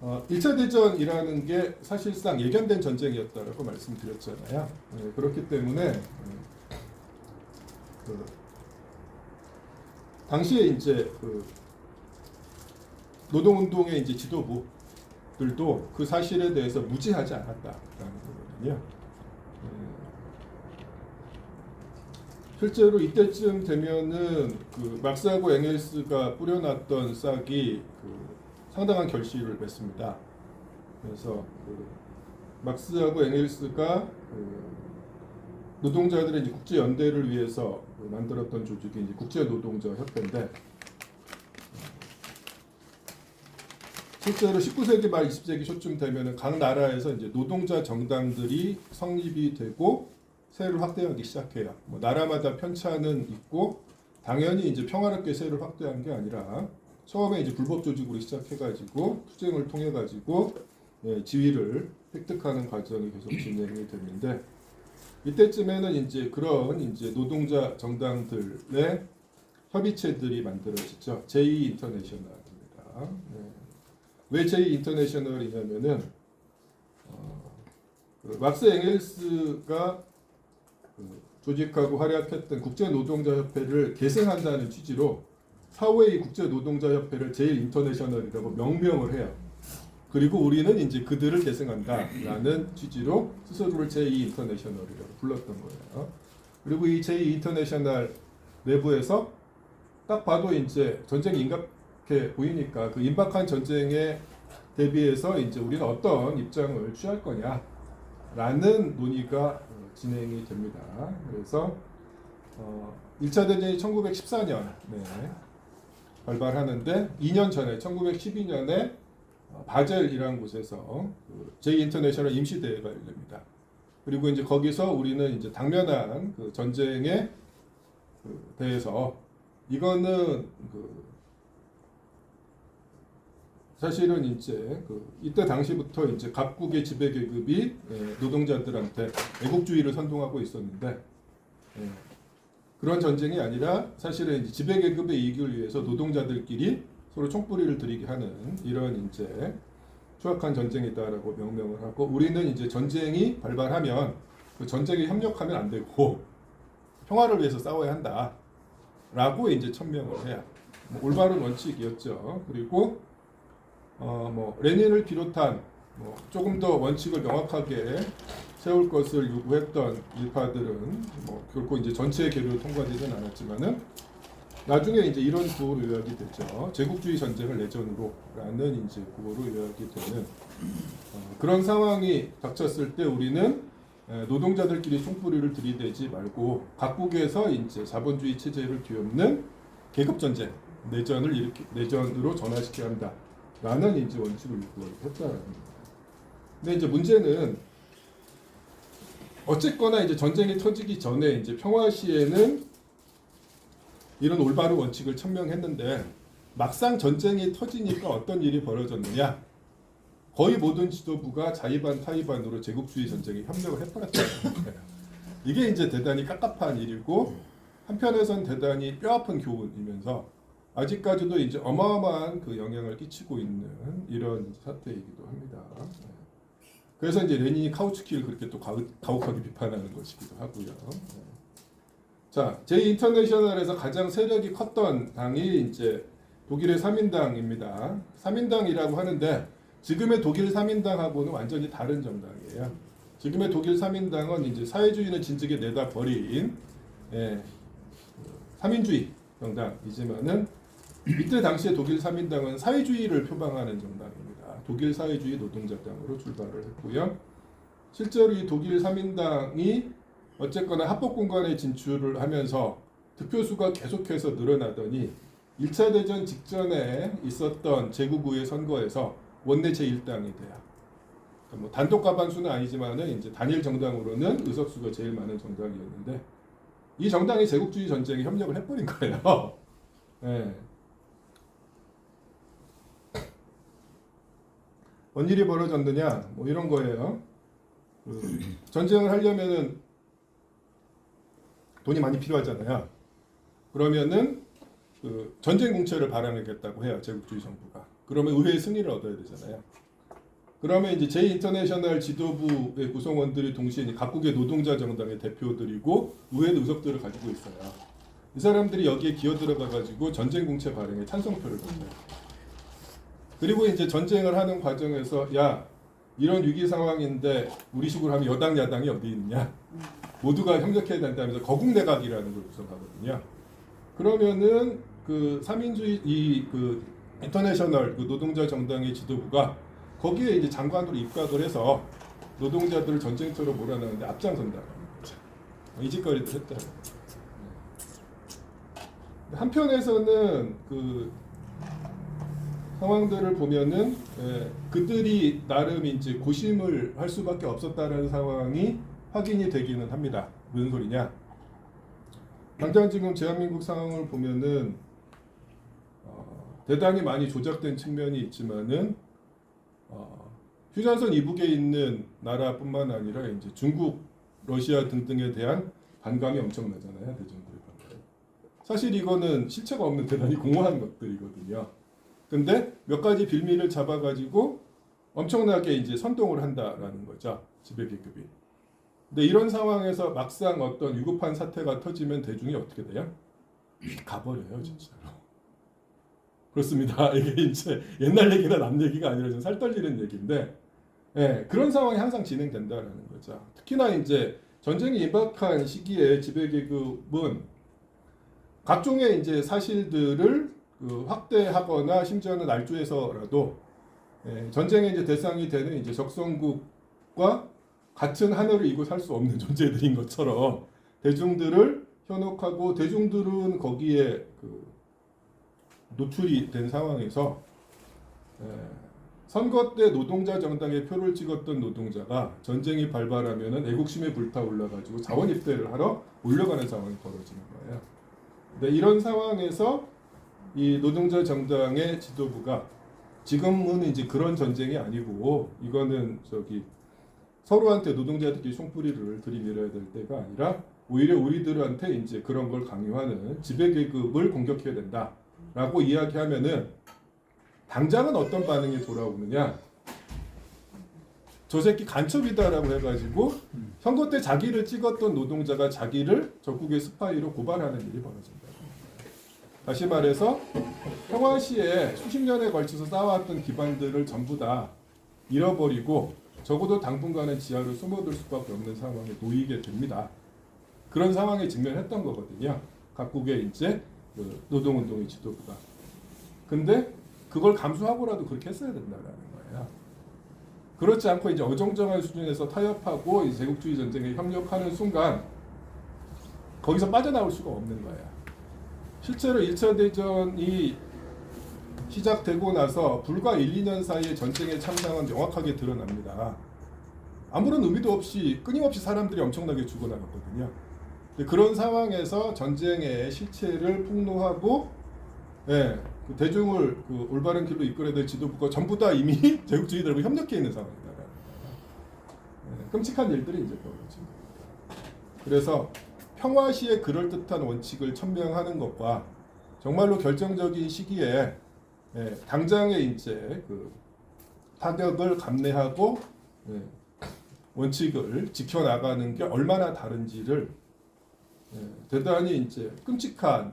1차 대전이라는 게 사실상 예견된 전쟁이었다라고 말씀드렸잖아요. 그렇기 때문에 당시에 이제 노동운동의 이제 지도부들도 그 사실에 대해서 무지하지 않았다라는 거거든요. 실제로 이때쯤 되면은 그 막스하고 엥겔스가 뿌려놨던 싹이 상당한 결실을 맺습니다. 그래서 막스하고 엥겔스가 노동자들의 이제 국제 연대를 위해서 만들었던 조직이 이제 국제 노동자 협회인데 실제로 19세기 말 20세기 초쯤 되면은 각 나라에서 이제 노동자 정당들이 성립이 되고 세를 확대하기 시작해요. 뭐 나라마다 편차는 있고 당연히 이제 평화롭게 세를 확대한 게 아니라 처음에 이제 불법 조직으로 시작해가지고 투쟁을 통해가지고 지위를 획득하는 과정이 계속 진행이 됐는데 이때쯤에는 이제 그런 이제 노동자 정당들의 협의체들이 만들어지죠. 제2 인터내셔널입니다. 왜 제2 인터내셔널이냐면은 막스 엥겔스가 조직하고 활약했던 국제노동자협회를 계승한다는 취지로 사후에 이 국제노동자협회를 제일 인터내셔널이라고 명명을 해요. 그리고 우리는 이제 그들을 계승한다라는 취지로 스스로를 제2 인터내셔널이라고 불렀던 거예요. 그리고 이 제2 인터내셔널 내부에서 딱 봐도 이제 전쟁이 임박해 보이니까 그 임박한 전쟁에 대비해서 이제 우리는 어떤 입장을 취할 거냐라는 논의가 진행이 됩니다. 그래서 1차 대전이 1914년에 발발하는데 2년 전에 1912년에 바젤이라는 곳에서 제2 인터내셔널 임시대회가 열립니다. 그리고 이제 거기서 우리는 이제 당면한 그 전쟁에 대해서 이거는 사실은 이제 이때 당시부터 이제 각국의 지배 계급이 노동자들한테 애국주의를 선동하고 있었는데 그런 전쟁이 아니라 사실은 이제 지배 계급의 이익을 위해서 노동자들끼리 서로 총뿌리를 들이게 하는 이런 이제 추악한 전쟁이다라고 명명을 하고 우리는 이제 전쟁이 발발하면 그 전쟁에 협력하면 안 되고 평화를 위해서 싸워야 한다라고 이제 천명을 해요. 올바른 원칙이었죠. 그리고 뭐 레닌을 비롯한 뭐 조금 더 원칙을 명확하게 세울 것을 요구했던 일파들은 뭐 결코 이제 전체 계류로 통과되지는 않았지만은 나중에 이제 이런 구호로 요약이 됐죠. 제국주의 전쟁을 내전으로라는 이제 구호로 요약이 되는 그런 상황이 닥쳤을 때 우리는 노동자들끼리 총뿌리를 들이대지 말고 각국에서 이제 자본주의 체제를 뒤엎는 계급 전쟁 내전으로 전환시켜야 한다. 라는 이제 원칙을 요구했다라는 겁니다. 근데 이제 문제는 어쨌거나 이제 전쟁이 터지기 전에 이제 평화 시에는 이런 올바른 원칙을 천명했는데 막상 전쟁이 터지니까 어떤 일이 벌어졌느냐? 거의 모든 지도부가 자의반 타의반으로 제국주의 전쟁에 협력을 해버렸다는 거예요. 이게 이제 대단히 깝깝한 일이고 한편에선 대단히 뼈아픈 교훈이면서 아직까지도 이제 어마어마한 그 영향을 끼치고 있는 이런 사태이기도 합니다. 그래서 이제 레닌이 카우츠키를 그렇게 또 가혹하게 비판하는 것이기도 하고요. 자, 제2인터내셔널에서 가장 세력이 컸던 당이 이제 독일의 3인당입니다. 3인당이라고 하는데 지금의 독일 3인당하고는 완전히 다른 정당이에요. 지금의 독일 3인당은 이제 사회주의는 진즉에 내다 버린 3인주의 정당이지만은 이때 당시에 독일 3인당은 사회주의를 표방하는 정당입니다. 독일 사회주의 노동자당으로 출발을 했고요. 실제로 이 독일 3인당이 어쨌거나 합법공간에 진출을 하면서 득표수가 계속해서 늘어나더니 1차 대전 직전에 있었던 제국의회 선거에서 원내 제1당이 돼요. 뭐 단독 과반수는 아니지만은 이제 단일 정당으로는 의석수가 제일 많은 정당이었는데 이 정당이 제국주의 전쟁에 협력을 해버린 거예요. 네. 뭔 일이 벌어졌느냐 뭐 이런 거예요. 전쟁을 하려면은 돈이 많이 필요하잖아요. 그러면은 전쟁 공채를 발행하겠다고 해요, 제국주의 정부가. 그러면 의회의 승인을 얻어야 되잖아요. 그러면 이제 제 인터내셔널 지도부의 구성원들이 동시에 이제 각국의 노동자 정당의 대표들이고 의회 의석들을 가지고 있어요. 이 사람들이 여기에 기어 들어가 가지고 전쟁 공채 발행에 찬성표를 던져요. 그리고 이제 전쟁을 하는 과정에서 야 이런 위기 상황인데 우리 식으로 하면 여당 야당이 어디 있느냐? 모두가 협력해야 된다면서 거국 내각이라는 걸 구성하거든요. 그러면은 그 3인주의 그 인터내셔널 그 노동자 정당의 지도부가 거기에 이제 장관으로 입각을 해서 노동자들을 전쟁터로 몰아넣는데 앞장선다는 거죠. 이 짓거리를 했다는 거죠. 한편에서는 그 상황들을 보면은 그들이 나름 이제 고심을 할 수밖에 없었다는 상황이 확인이 되기는 합니다. 무슨 소리냐? 당장 지금 대한민국 상황을 보면은 대단히 많이 조작된 측면이 있지만은 휴전선 이북에 있는 나라뿐만 아니라 이제 중국, 러시아 등등에 대한 반감이 엄청나잖아요. 대중들의 반감. 사실 이거는 실체가 없는 대단히 공허한 것들이거든요. 근데 몇 가지 빌미를 잡아가지고 엄청나게 이제 선동을 한다라는 거죠. 지배계급이. 근데 이런 상황에서 막상 어떤 위급한 사태가 터지면 대중이 어떻게 돼요? 가버려요, 진짜로. 그렇습니다. 이게 이제 옛날 얘기나 남 얘기가 아니라 좀 살 떨리는 얘기인데, 그런 상황이 항상 진행된다라는 거죠. 특히나 이제 전쟁이 임박한 시기에 지배계급은 각종의 이제 사실들을 확대하거나 심지어는 날조해서라도 전쟁의 이제 대상이 되는 이제 적성국과 같은 하늘을 이고 살 수 없는 존재들인 것처럼 대중들을 현혹하고 대중들은 거기에 노출이 된 상황에서 선거 때 노동자 정당에 표를 찍었던 노동자가 전쟁이 발발하면은 애국심에 불타올라가지고 자원 입대를 하러 몰려가는 상황이 벌어지는 거예요. 근데 이런 상황에서 이 노동자 정당의 지도부가 지금은 이제 그런 전쟁이 아니고 이거는 서로한테 노동자들끼리 총뿌리를 들이밀어야 될 때가 아니라 오히려 우리들한테 이제 그런 걸 강요하는 지배계급을 공격해야 된다라고 이야기하면은 당장은 어떤 반응이 돌아오느냐? 저 새끼 간첩이다라고 해가지고 선거 때 자기를 찍었던 노동자가 자기를 적국의 스파이로 고발하는 일이 벌어진다. 다시 말해서 평화시에 수십 년에 걸쳐서 쌓아왔던 기반들을 전부 다 잃어버리고 적어도 당분간은 지하로 숨어들 수밖에 없는 상황에 놓이게 됩니다. 그런 상황에 직면했던 거거든요. 각국의 이제 노동운동의 지도부가. 근데 그걸 감수하고라도 그렇게 했어야 된다는 거예요. 그렇지 않고 이제 어정쩡한 수준에서 타협하고 이 제국주의 전쟁에 협력하는 순간 거기서 빠져나올 수가 없는 거예요. 실제로 1차 대전이 시작되고 나서 불과 1, 2년 사이에 전쟁의 참상은 명확하게 드러납니다. 아무런 의미도 없이 끊임없이 사람들이 엄청나게 죽어나갔거든요. 그런 상황에서 전쟁의 실체를 폭로하고 그 대중을 올바른 길로 이끌어야 될 지도부가 전부 다 이미 제국주의들과 협력해 있는 상황이다. 끔찍한 일들이 이제 벌어진 겁니다. 그래서 평화시의 그럴듯한 원칙을 천명하는 것과 정말로 결정적인 시기에 당장의 이제 타격을 감내하고 원칙을 지켜나가는 게 얼마나 다른지를 대단히 이제 끔찍한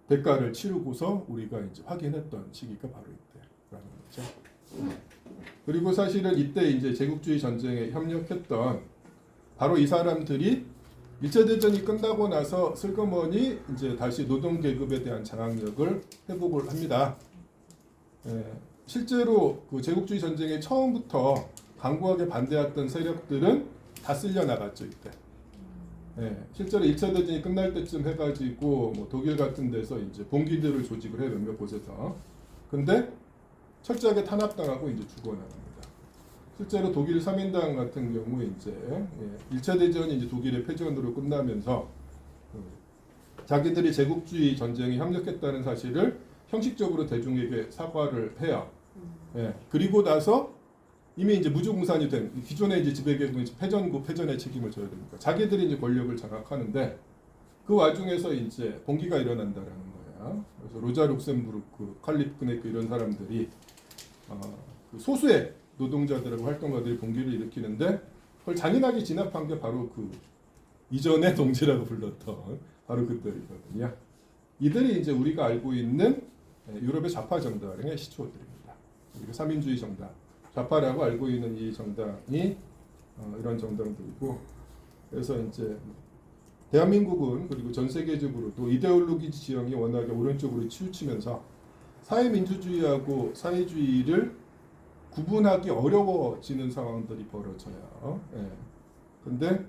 대가를 치르고서 우리가 이제 확인했던 시기가 바로 이때라는 거죠. 그리고 사실은 이때 이제 제국주의 전쟁에 협력했던 바로 이 사람들이 1차 대전이 끝나고 나서 슬그머니 이제 다시 노동계급에 대한 장악력을 회복을 합니다. 실제로 그 제국주의 전쟁에 처음부터 강고하게 반대했던 세력들은 다 쓸려 나갔죠 이때. 실제로 1차 대전이 끝날 때쯤 해가지고 뭐 독일 같은 데서 이제 봉기들을 조직을 해 몇몇 곳에서. 근데 철저하게 탄압당하고 이제 죽어나갑니다. 실제로 독일 3인당 같은 경우에 이제 1차 대전이 이제 독일의 패전으로 끝나면서 자기들이 제국주의 전쟁에 협력했다는 사실을 형식적으로 대중에게 사과를 해요. 예. 그리고 나서 이미 이제 무주공산이 된 기존의 이제 지배계급은 패전국 패전의 책임을 져야 됩니까? 자기들이 이제 권력을 장악하는데 그 와중에서 이제 봉기가 일어난다라는 거야. 그래서 로자 룩셈부르크, 칼리프네크 이런 사람들이 그 소수의 노동자들하고 활동가들이 봉기를 일으키는데 그걸 잔인하게 진압한 게 바로 그 이전의 동지라고 불렀던 바로 그들이거든요. 이들이 이제 우리가 알고 있는 유럽의 좌파 정당의 시초들입니다. 그리고 삼인주의 정당, 좌파라고 알고 있는 이 정당이 이런 정당들이고, 그래서 이제 대한민국은 그리고 전 세계적으로도 이데올로기 지형이 워낙에 오른쪽으로 치우치면서 사회민주주의하고 사회주의를 구분하기 어려워지는 상황들이 벌어져요. 예. 근데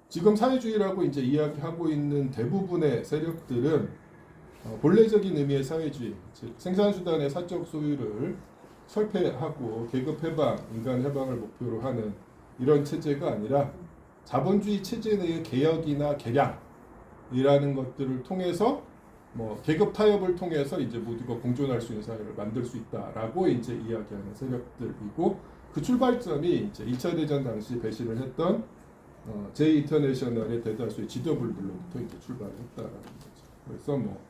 지금 사회주의라고 이제 이야기하고 있는 대부분의 세력들은 본래적인 의미의 사회주의, 즉 생산수단의 사적 소유를 철폐하고 계급 해방, 인간 해방을 목표로 하는 이런 체제가 아니라 자본주의 체제 내의 개혁이나 개량이라는 것들을 통해서 뭐 계급 타협을 통해서 이제 모두가 공존할 수 있는 사회를 만들 수 있다라고 이제 이야기하는 세력들이고, 그 출발점이 이제 2차 대전 당시 배신을 했던 제 인터내셔널의 대다수의 지도부들로부터 이제 출발을 했다라는 거죠. 그래서 뭐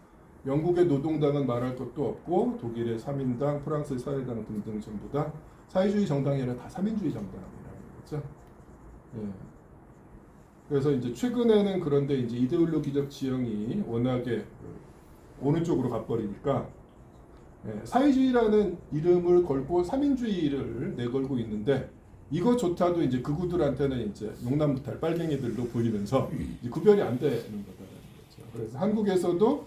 영국의 노동당은 말할 것도 없고 독일의 3인당, 프랑스의 사회당 등등 전부 다 사회주의 정당이 아니라 다 3인주의 정당이라는 거죠. 예. 그래서 이제 최근에는 그런데 이제 이데올로기적 지형이 워낙에 오른쪽으로 가버리니까 사회주의라는 이름을 걸고 3인주의를 내걸고 있는데 이것조차도 이제 그구들한테는 이제 용남무탈 빨갱이들로 보이면서 이제 구별이 안 되는 거다라는 거죠. 그래서 한국에서도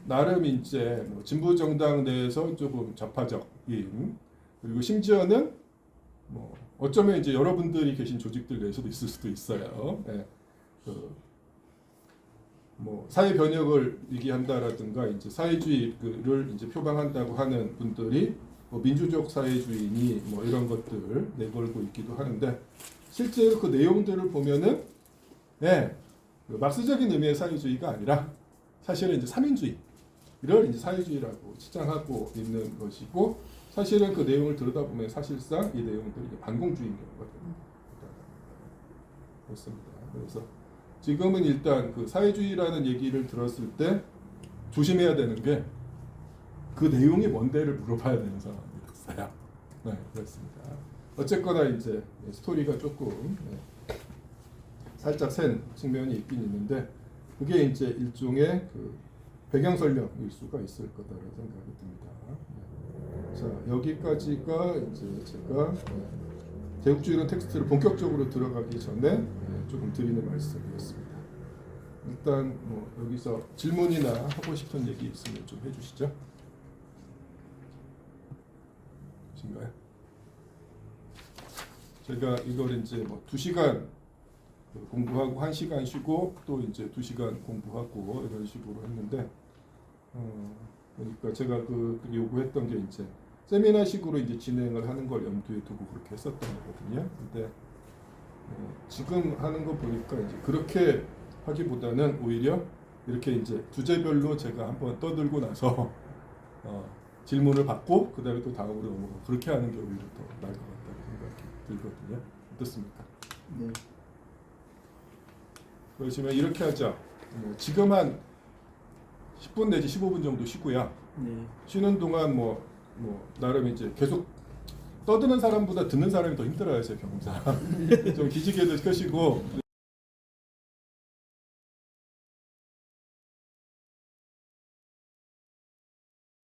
나름 이제 뭐 진보 정당 내에서 조금 좌파적인, 그리고 심지어는 뭐 어쩌면 이제 여러분들이 계신 조직들 내에서도 있을 수도 있어요. 예. 뭐 사회 변혁을 얘기한다라든가 이제 사회주의를 이제 표방한다고 하는 분들이 뭐 민주적 사회주의니 뭐 이런 것들 내걸고 있기도 하는데, 실제로 그 내용들을 보면은 그 막스적인 의미의 사회주의가 아니라 사실은 이제 3인주의를 이제 사회주의라고 치장하고 있는 것이고, 사실은 그 내용을 들여다보면 사실상 이 내용들이 이제 반공주의인 경우가 됩니다. 그렇습니다. 그래서 지금은 일단 그 사회주의라는 얘기를 들었을 때 조심해야 되는 게 그 내용이 뭔데를 물어봐야 되는 상황이 됐어요. 네, 그렇습니다. 어쨌거나 이제 스토리가 조금 살짝 센 측면이 있긴 있는데, 그게 이제 일종의 그 배경 설명일 수가 있을 거다라는 생각이 듭니다. 자, 여기까지가 이제 제가 제국주의론 텍스트를 본격적으로 들어가기 전에 조금 드리는 말씀이었습니다. 일단 뭐 여기서 질문이나 하고 싶은 얘기 있으면 좀 해주시죠. 신가요? 제가 이걸 이제 뭐 2시간 공부하고 1시간 쉬고 또 이제 2시간 공부하고 이런 식으로 했는데, 그러니까 제가 그 요구했던 게 이제 세미나식으로 이제 진행을 하는 걸 염두에 두고 그렇게 했었던 거거든요. 근데 지금 하는 거 보니까 이제 그렇게 하기보다는 오히려 이렇게 이제 주제별로 제가 한번 떠들고 나서 질문을 받고 그 다음에 또 다음으로 넘어가고 그렇게 하는 게 오히려 더 나을 것 같다는 생각이 들거든요. 어떻습니까? 네. 그러시면 이렇게 하죠. 지금 한 10분 내지 15분 정도 쉬고요. 네. 쉬는 동안 뭐 나름 이제 계속 떠드는 사람보다 듣는 사람이 더 힘들어요, 제 경험상. 좀 기지개도 켜시고